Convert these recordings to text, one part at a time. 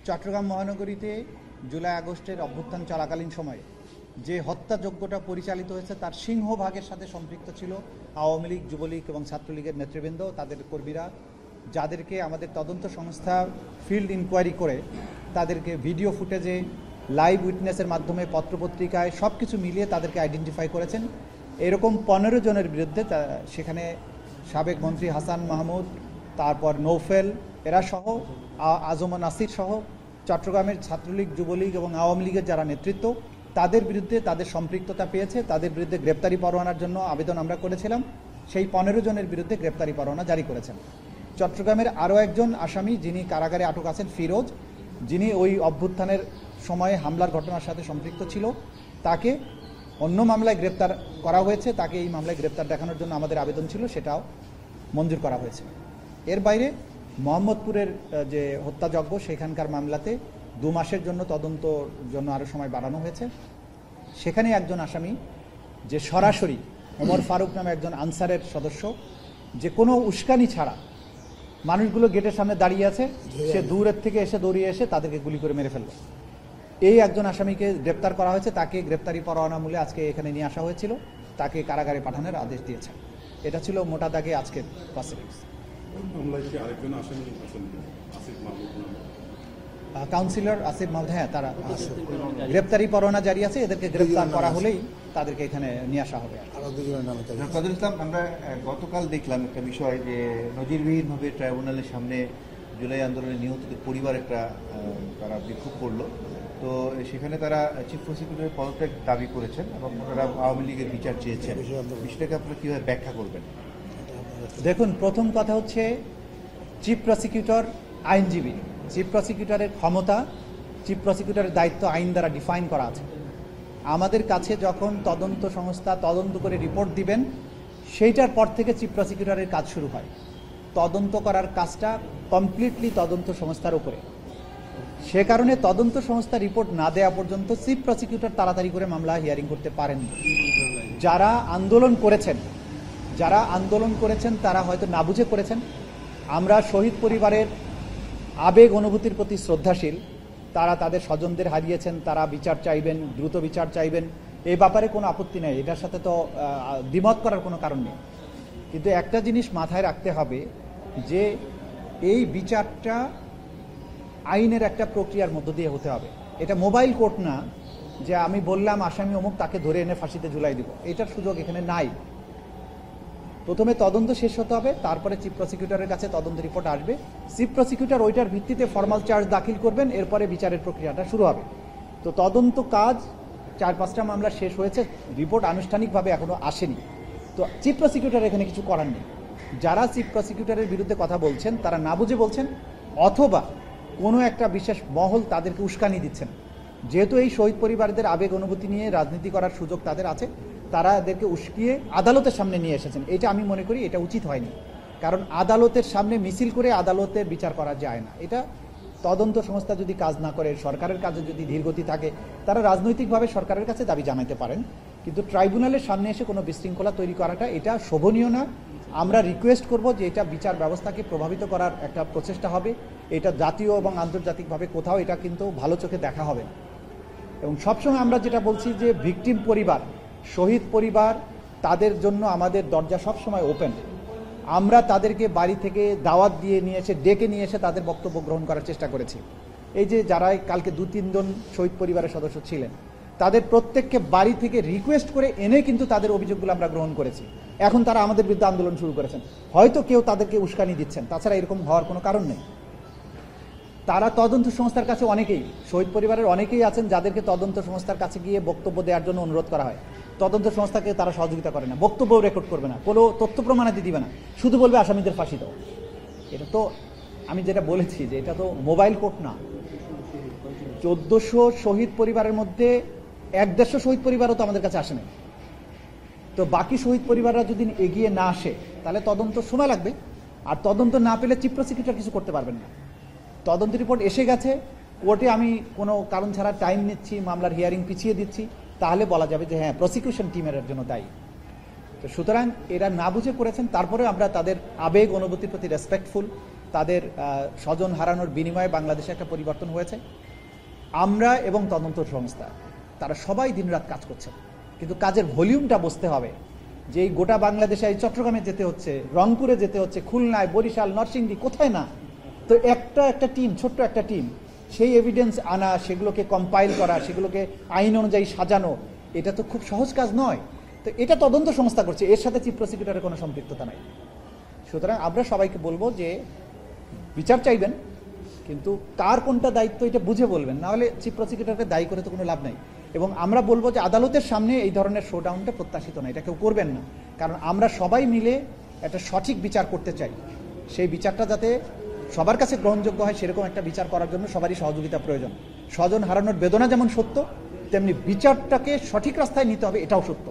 চট্টগ্রাম মহানগরীতে জুলাই আগস্টের অভ্যুত্থান চলাকালীন সময়ে যে হত্যাযজ্ঞটা পরিচালিত হয়েছে তার সিংহভাগের সাথে সম্পৃক্ত ছিল আওয়ামী লীগ, যুবলীগ এবং ছাত্রলীগের নেতৃবৃন্দ, তাদের কর্মীরা, যাদেরকে আমাদের তদন্ত সংস্থা ফিল্ড ইনকোয়ারি করে তাদেরকে ভিডিও ফুটেজে, লাইভ উইটনেসের মাধ্যমে, পত্রপত্রিকায় সব কিছু মিলিয়ে তাদেরকে আইডেন্টিফাই করেছেন। এরকম 15 জনের বিরুদ্ধে সেখানে সাবেক মন্ত্রী হাসান মাহমুদ, তারপর নৌফেল, এরা সহ আজম নাসির সহ চট্টগ্রামের ছাত্রলীগ, যুবলীগ এবং আওয়ামী লীগের যারা নেতৃত্ব, তাদের বিরুদ্ধে তাদের সম্পৃক্ততা পেয়েছে, তাদের বিরুদ্ধে গ্রেপ্তারি পরোয়ানার জন্য আবেদন আমরা করেছিলাম। সেই 15 জনের বিরুদ্ধে গ্রেপ্তারি পরোয়ানা জারি করেছেন। চট্টগ্রামের আরও একজন আসামি যিনি কারাগারে আটক আছেন, ফিরোজ, যিনি ওই অভ্যুত্থানের সময়ে হামলার ঘটনার সাথে সম্পৃক্ত ছিল, তাকে অন্য মামলায় গ্রেপ্তার করা হয়েছে। তাকে এই মামলায় গ্রেপ্তার দেখানোর জন্য আমাদের আবেদন ছিল, সেটাও মঞ্জুর করা হয়েছে। এর বাইরে মোহাম্মদপুরের যে হত্যাযজ্ঞ, সেখানকার মামলাতে 2 মাসের জন্য তদন্তর জন্য আরও সময় বাড়ানো হয়েছে। সেখানে একজন আসামি যে সরাসরি ওমর ফারুক নামে একজন আনসারের সদস্য, যে কোনো উস্কানি ছাড়া মানুষগুলো গেটের সামনে দাঁড়িয়ে আছে, সে দূরের থেকে এসে দৌড়িয়ে এসে তাদেরকে গুলি করে মেরে ফেলল। এই একজন আসামিকে গ্রেপ্তার করা হয়েছে, তাকে গ্রেপ্তারি পরোয়ানা মূলে আজকে এখানে নিয়ে আসা হয়েছিল, তাকে কারাগারে পাঠানোর আদেশ দিয়েছে। এটা ছিল মোটা দাগে আজকের প্রসিডিংস। কাউন্সিলর আসিফ মাহমুদ, হ্যাঁ, তারা গ্রেপ্তারি পরোয়ানা জারি আছে, এদেরকে গ্রেপ্তার করা হলেই তাদেরকে এখানে নিয়ে আসা হবে। কাদের ইসলাম, আমরা গতকাল দেখলাম একটা বিষয় যে নজিরবিহীনভাবে ট্রাইব্যুনালের সামনে জুলাই আন্দোলনে নিহতদের পরিবার একটা তারা বিক্ষোভ করলো। তো সেখানে তারা চিফ প্রসিকিউটরের পদত্যাগ দাবি করেছেন এবং তারা আওয়ামী লীগের বিচার চেয়েছেন। বিষয়টাকে আপনারা কীভাবে ব্যাখ্যা করবেন? দেখুন, প্রথম কথা হচ্ছে চিফ প্রসিকিউটর আইনজীবী। চিফ প্রসিকিউটরের ক্ষমতা, চিফ প্রসিকিউটরের দায়িত্ব আইন দ্বারা ডিফাইন করা আছে। আমাদের কাছে যখন তদন্ত সংস্থা তদন্ত করে রিপোর্ট দিবেন, সেইটার পর থেকে চিফ প্রসিকিউটরের কাজ শুরু হয়। তদন্ত করার কাজটা কমপ্লিটলি তদন্ত সংস্থার উপরে। সে কারণে তদন্ত সংস্থা রিপোর্ট না দেওয়া পর্যন্ত চিফ প্রসিকিউটর তাড়াতাড়ি করে মামলা হিয়ারিং করতে পারেন। যারা আন্দোলন করেছেন তারা হয়তো না বুঝে করেছেন। আমরা শহীদ পরিবারের আবেগ অনুভূতির প্রতি শ্রদ্ধাশীল। তারা তাদের স্বজনদের হারিয়েছেন, তারা বিচার চাইবেন, দ্রুত বিচার চাইবেন, এই ব্যাপারে কোনো আপত্তি নেই, এটার সাথে তো দ্বিমত করার কোনো কারণ নেই। কিন্তু একটা জিনিস মাথায় রাখতে হবে যে এই বিচারটা আইনের একটা প্রক্রিয়ার মধ্য দিয়ে হতে হবে। এটা মোবাইল কোর্ট না যে আমি বললাম আসামি অমুক, তাকে ধরে এনে ফাঁসিতে ঝুলাই দিব, এটার সুযোগ এখানে নাই। প্রথমে তদন্ত শেষ হতে হবে, তারপরে চিফ প্রসিকিউটরের কাছে তদন্ত রিপোর্ট আসবে। চিফ প্রসিকিউটর ওইটার ভিত্তিতে ফর্মাল চার্জ দাখিল করবেন, এরপরে বিচারের প্রক্রিয়াটা শুরু হবে। তো তদন্ত কাজ 4-5টা মামলা শেষ হয়েছে, রিপোর্ট আনুষ্ঠানিকভাবে এখনো আসেনি। তো চিফ প্রসিকিউটর এখানে কিছু করার নেই। যারা চিফ প্রসিকিউটরের বিরুদ্ধে কথা বলছেন তারা না বুঝে বলছেন, অথবা কোনো একটা বিশেষ মহল তাদেরকে উস্কানি দিচ্ছেন। যেহেতু এই শহীদ পরিবারদের আবেগ অনুভূতি নিয়ে রাজনীতি করার সুযোগ তাদের আছে, তারা এদেরকে উস্কিয়ে আদালতের সামনে নিয়ে এসেছেন। এটা আমি মনে করি এটা উচিত হয়নি, কারণ আদালতের সামনে মিছিল করে আদালতের বিচার করা যায় না। এটা তদন্ত সংস্থা যদি কাজ না করে, সরকারের কাজে যদি ধীরগতি থাকে, তারা রাজনৈতিকভাবে সরকারের কাছে দাবি জানাতে পারেন, কিন্তু ট্রাইব্যুনালের সামনে এসে কোনো বিশৃঙ্খলা তৈরি করাটা এটা শোভনীয় না। আমরা রিকোয়েস্ট করব যে এটা বিচার ব্যবস্থাকে প্রভাবিত করার একটা প্রচেষ্টা হবে। এটা জাতীয় এবং আন্তর্জাতিকভাবে কোথাও এটা কিন্তু ভালো চোখে দেখা হবে না। এবং সবসময় আমরা যেটা বলছি যে ভিকটিম পরিবার, শহীদ পরিবার, তাদের জন্য আমাদের দরজা সবসময় ওপেন। আমরা তাদেরকে বাড়ি থেকে দাওয়াত দিয়ে নিয়ে এসে, ডেকে নিয়ে এসে তাদের বক্তব্য গ্রহণ করার চেষ্টা করেছি। এই যে যারা কালকে 2-3 জন শহীদ পরিবারের সদস্য ছিলেন, তাদের প্রত্যেককে বাড়ি থেকে রিকোয়েস্ট করে এনে কিন্তু তাদের অভিযোগগুলো আমরা গ্রহণ করেছি। এখন তারা আমাদের বিরুদ্ধে আন্দোলন শুরু করেছেন, হয়তো কেউ তাদেরকে উস্কানি দিচ্ছেন, তাছাড়া এরকম হওয়ার কোনো কারণ নেই। তারা তদন্ত সংস্থার কাছে অনেকেই, শহীদ পরিবারের অনেকেই আছেন যাদেরকে তদন্ত সংস্থার কাছে গিয়ে বক্তব্য দেওয়ার জন্য অনুরোধ করা হয়। তদন্ত সংস্থাকে তারা সহযোগিতা করে না, বক্তব্য রেকর্ড করবে না, কোনো তথ্য প্রমাণাদি দিবে না, শুধু বলবে আসামিদের ফাঁসি দাও। এটা তো আমি যেটা বলেছি যে এটা তো মোবাইল কোর্ট না। 1400 শহীদ পরিবারের মধ্যে 150 শহীদ পরিবারও তো আমাদের কাছে আসে না। তো বাকি শহীদ পরিবাররা যদি এগিয়ে না আসে তাহলে তদন্ত সময় লাগবে, আর তদন্ত না পেলে চিফ প্রসিকিউটর কিছু করতে পারবেন না। তদন্ত রিপোর্ট এসে গেছে, কোর্টে আমি কোনো কারণ ছাড়া টাইম নিচ্ছি, মামলার হিয়ারিং পিছিয়ে দিচ্ছি, তাহলে বলা যাবে যে হ্যাঁ প্রসিকিউশন টিমের জন্য দায়ী। তো সুতরাং এরা না বুঝে করেছেন। তারপরে আমরা তাদের আবেগ অনুভূতির প্রতি রেসপেক্টফুল, তাদের স্বজন হারানোর বিনিময়ে বাংলাদেশে একটা পরিবর্তন হয়েছে। আমরা এবং তদন্ত সংস্থা তারা সবাই দিনরাত কাজ করছে, কিন্তু কাজের ভলিউমটা বুঝতে হবে যে এই গোটা বাংলাদেশে এই চট্টগ্রামে যেতে হচ্ছে, রংপুরে যেতে হচ্ছে, খুলনায়, বরিশাল, নরসিংদী, কোথায় না। তো একটা টিম, ছোট্ট একটা টিম, সেই এভিডেন্স আনা, সেগুলোকে কম্পাইল করা, সেগুলোকে আইন অনুযায়ী সাজানো, এটা তো খুব সহজ কাজ নয়। তো এটা তদন্ত সংস্থা করছে, এর সাথে চিফ প্রসিকিউটরের কোনো সম্পৃক্ততা নাই। সুতরাং আমরা সবাইকে বলবো যে বিচার চাইবেন, কিন্তু কার কোনটা দায়িত্ব এটা বুঝে বলবেন, না হলে চিফ প্রসিকিউটরকে দায়ী করে তো কোনো লাভ নাই। এবং আমরা বলবো যে আদালতের সামনে এই ধরনের শোডাউনটা প্রত্যাশিত না, এটা কেউ করবেন না। কারণ আমরা সবাই মিলে একটা সঠিক বিচার করতে চাই, সেই বিচারটা যাতে সবার কাছে গ্রহণযোগ্য হয় সেরকম একটা বিচার করার জন্য সবারই সহযোগিতা প্রয়োজন। স্বজন হারানোর বেদনা যেমন সত্য, তেমনি বিচারটাকে সঠিক রাস্তায় নিতে হবে, এটাও সত্য।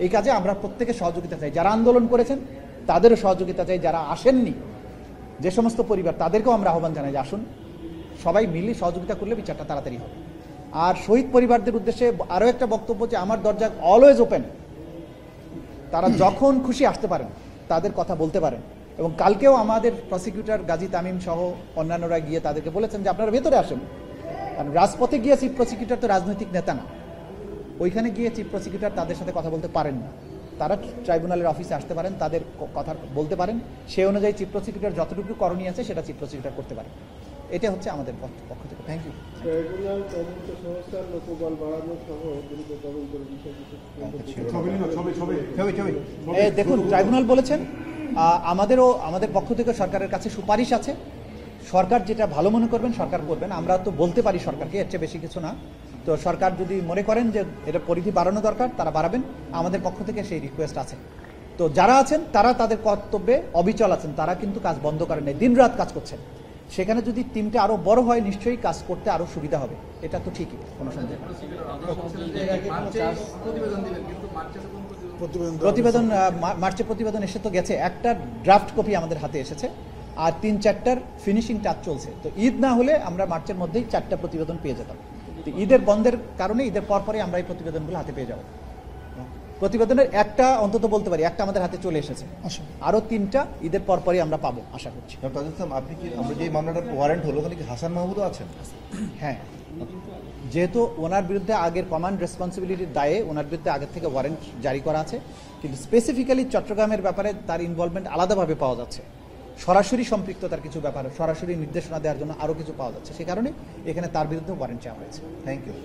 এই কাজে আমরা প্রত্যেকে সহযোগিতা চাই, যারা আন্দোলন করেছেন তাদেরও সহযোগিতা চাই, যারা আসেননি যে সমস্ত পরিবার তাদেরকেও আমরা আহ্বান জানাই যে আসুন, সবাই মিলে সহযোগিতা করলে বিচারটা তাড়াতাড়ি হবে। আর শহীদ পরিবারদের উদ্দেশ্যে আরও একটা বক্তব্য যে আমার দরজা অলওয়েজ ওপেন, তারা যখন খুশি আসতে পারেন, তাদের কথা বলতে পারেন। এবং কালকেও আমাদের প্রসিকিউটর গাজী তামিম সহ অন্যান্যরা গিয়ে তাদেরকে বলেছেন যে আপনারা ভেতরে আসেন, কারণ রাজপথে গিয়ে চিফ প্রসিকিউটর তো রাজনৈতিক নেতা না, ওইখানে গিয়ে চিফ প্রসিকিউটর তাদের সাথে কথা বলতে পারেন না। তারা ট্রাইব্যুনালের অফিসে আসতে পারেন, তাদের কথা বলতে পারেন, সেই অনুযায়ী চিফ প্রসিকিউটর যতটুকু করণীয় আছে সেটা চিফ প্রসিকিউটর করতে পারেন। এটা হচ্ছে আমাদের পক্ষ থেকে। Thank you. ট্রাইব্যুনাল তদন্ত সংস্থার লোকবল বাড়ানো সহ দ্রুত তদন্তের বিষয়টি দেখুন, ট্রাইব্যুনাল বলেছেন আমাদের পক্ষ থেকে সরকারের কাছে সুপারিশ আছে, সরকার যেটা ভালো মনে করবেন সরকার করবেন। আমরা তো বলতে পারি সরকারকে, এর চেয়ে বেশি কিছু না। তো সরকার যদি মনে করেন যে এটা পরিধি বাড়ানো দরকার, তারা বাড়াবেন, আমাদের পক্ষ থেকে সেই রিকোয়েস্ট আছে। তো যারা আছেন তারা তাদের কর্তব্যে অবিচল আছেন, তারা কিন্তু কাজ বন্ধ করেন নাই, দিনরাত কাজ করছেন। সেখানে যদি টিমটা আরো বড় হয় নিশ্চয়ই কাজ করতে আরো সুবিধা হবে, এটা তো ঠিকই, কোনো সন্দেহ নেই। প্রতিবেদন মার্চে প্রতিবেদন এসে তো গেছে, একটা ড্রাফট কপি আমাদের হাতে এসেছে, আর 3-4টার ফিনিশিং টাচ চলছে। তো ঈদ না হলে আমরা মার্চের মধ্যেই 4টা প্রতিবেদন পেয়ে যেতাম। তো ঈদের বন্ধের কারণে ঈদের পরপরই আমরা এই প্রতিবেদনগুলো হাতে পেয়ে যাব। প্রতিবেদনের একটা অন্তত বলতে পারি একটা আমাদের হাতে চলে এসেছে, আরো 3টা ঈদের পরপরই আমরা পাবো আশা করছি। আপনি কি, আমরা যে মামলাটার ওয়ারেন্ট হলো ওখানে কি হাসান মাহমুদও আছেন? হ্যাঁ, যেহেতু ওনার বিরুদ্ধে আগের কমান্ড রেসপন্সিবিলিটির দায়ে ওনার বিরুদ্ধে আগের থেকে ওয়ারেন্ট জারি করা আছে, কিন্তু স্পেসিফিক্যালি চট্টগ্রামের ব্যাপারে তার ইনভলভমেন্ট আলাদাভাবে পাওয়া যাচ্ছে। সরাসরি সম্পৃক্ততার কিছু ব্যাপার, সরাসরি নির্দেশনা দেওয়ার জন্য আরও কিছু পাওয়া যাচ্ছে, সে কারণে এখানে তার বিরুদ্ধে ওয়ারেন্ট চাওয়া হয়েছে। Thank you.